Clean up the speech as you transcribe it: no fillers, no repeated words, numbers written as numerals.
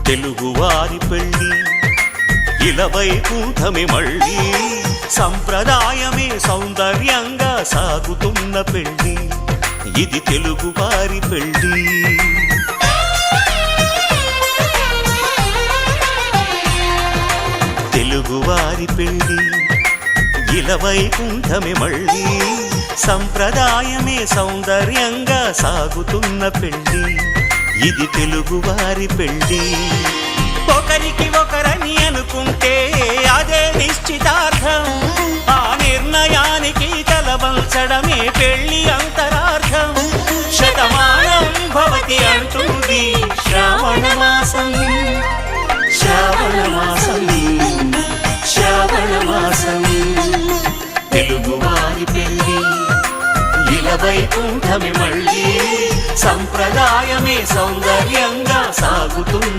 తెలుగువారి పెళ్ళి ఇలవైకుంఠమే మళ్ళీ సంప్రదాయమే సౌందర్యంగా సాగుతున్న పెళ్ళి ఇది తెలుగువారి పెళ్ళి తెలుగువారి పెళ్ళి ఇలవైకుంఠమే మళ్ళీ సంప్రదాయమే సౌందర్యంగా సాగుతున్న పెళ్ళి ఇది తెలుగువారి పెళ్ళి ఒకరికి ఒకరని అనుకుంటే అదే నిశ్చితార్థం ఆ నిర్ణయానికి తలవంచడమే పెళ్ళి అంతరార్థం శతమానం భవతి అంటుంది శ్రావణ మాసం శ్రావణ మాసం శ్రావణ మాసం తెలుగువారి పెళ్ళి ఇలవైకుంఠమే మళ్ళీ సంప్రదాయమే సౌందర్యంగా సాగుతున్న